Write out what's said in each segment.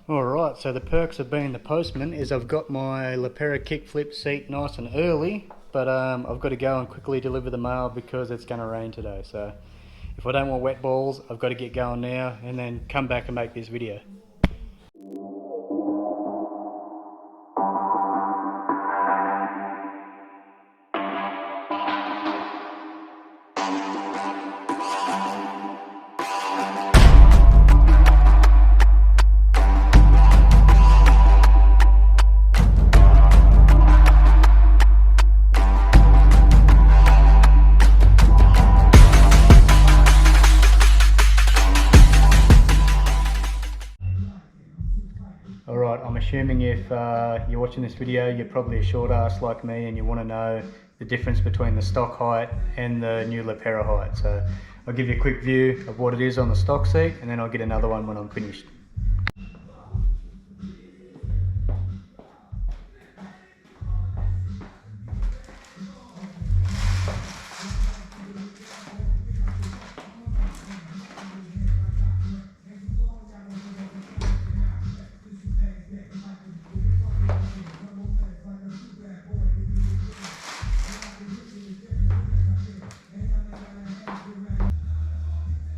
Alright, so the perks of being the postman is I've got my lepera kickflip seat nice and early, but I've got to go and quickly deliver the mail because it's going to rain today. So if I don't want wet balls, I've got to get going now and then come back and make this video. Alright, I'm assuming if you're watching this video, you're probably a short ass like me and you want to know the difference between the stock height and the new lepera height. So I'll give you a quick view of what it is on the stock seat and then I'll get another one when I'm finished.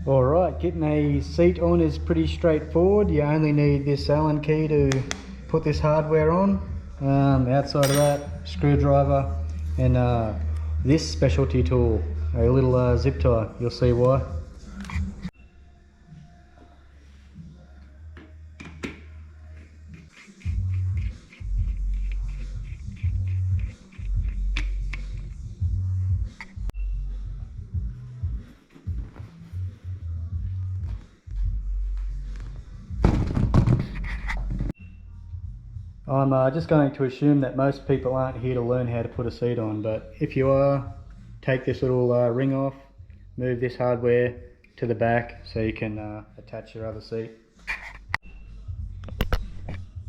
Alright, getting a seat on is pretty straightforward. You only need this Allen key to put this hardware on. Outside of that, screwdriver and this specialty tool, a little zip tie. You'll see why. I'm just going to assume that most people aren't here to learn how to put a seat on, but if you are, take this little ring off, move this hardware to the back so you can attach your other seat.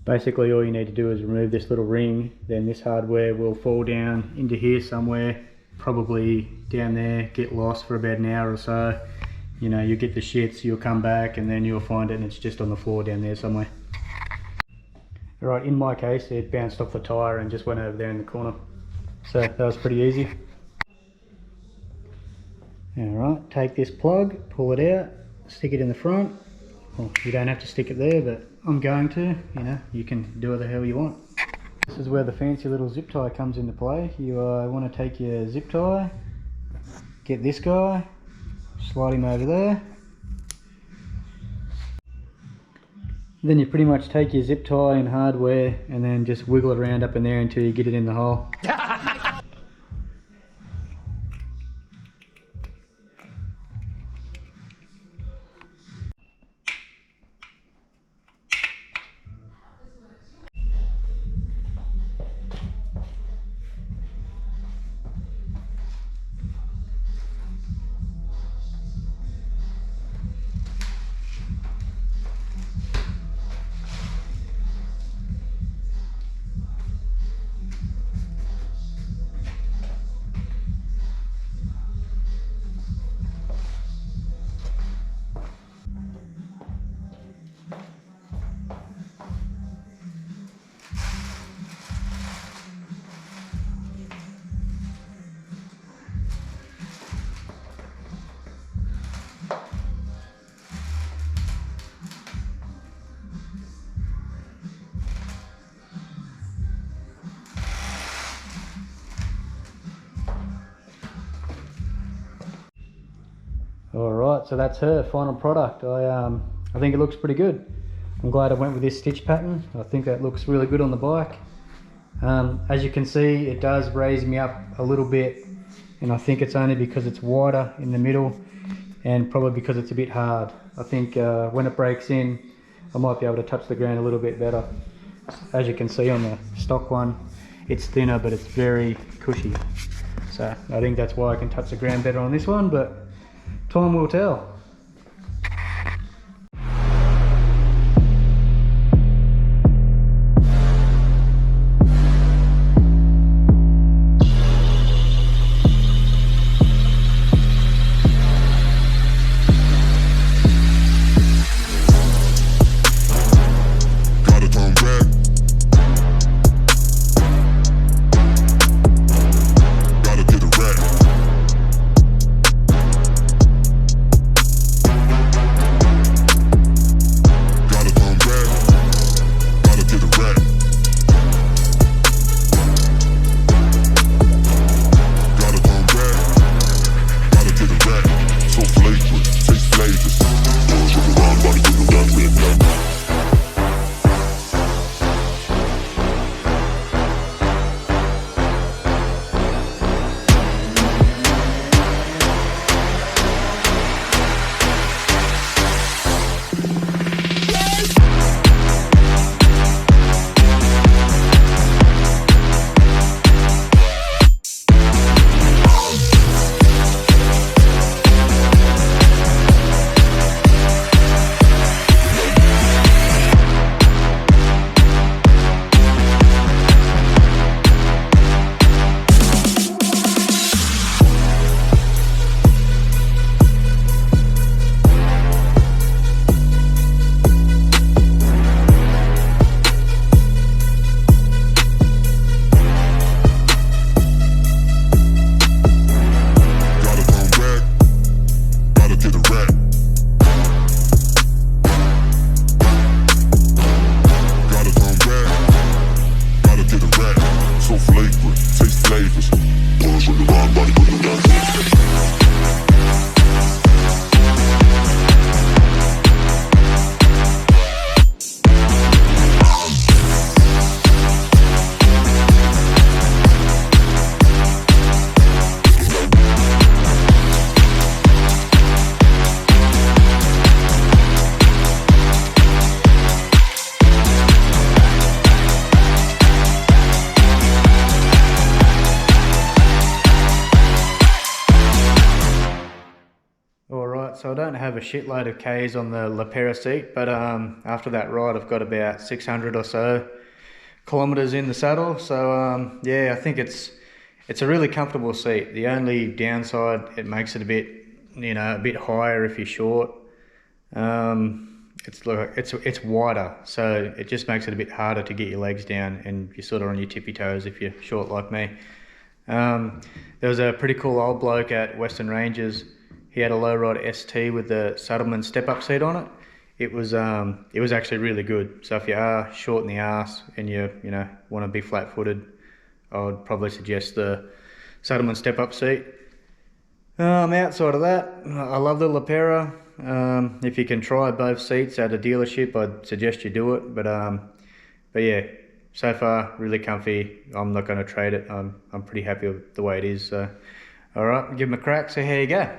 Basically all you need to do is remove this little ring, then this hardware will fall down into here somewhere, probably down there, get lost for about an hour or so. You know, you'll get the shits, you'll come back and then you'll find it and it's just on the floor down there somewhere. Right, in my case it bounced off the tyre and just went over there in the corner. So that was pretty easy. Alright, take this plug, pull it out, stick it in the front. Well, you don't have to stick it there, but I'm going to. You know, you can do what the hell you want. This is where the fancy little zip tie comes into play. You want to take your zip tie, get this guy, slide him over there. Then you pretty much take your zip tie and hardware and then just wiggle it around up in there until you get it in the hole. Alright, so that's her final product. I think it looks pretty good. I'm glad I went with this stitch pattern. I think that looks really good on the bike. As you can see, it does raise me up a little bit, and I think it's only because it's wider in the middle and probably because it's a bit hard. I think when it breaks in, I might be able to touch the ground a little bit better. As you can see on the stock one, it's thinner but it's very cushy. So I think that's why I can touch the ground better on this one, but time will tell. so I don't have a shitload of Ks on the lepera seat, but after that ride I've got about 600 or so kilometers in the saddle. So yeah, I think it's a really comfortable seat. The only downside, it makes it a bit, you know, a bit higher if you're short. It's wider, so it just makes it a bit harder to get your legs down, and you're sort of on your tippy toes if you're short like me. There was a pretty cool old bloke at Western Ranges. He had a lowrider ST with the Saddleman step-up seat on it. It was actually really good. So if you are short in the arse and you know want to be flat-footed, I would probably suggest the Saddleman step-up seat. Outside of that, I love the lepera. If you can try both seats at a dealership, I'd suggest you do it. But yeah, so far really comfy. I'm not going to trade it. I'm pretty happy with the way it is. So, all right, give them a crack. See how you go.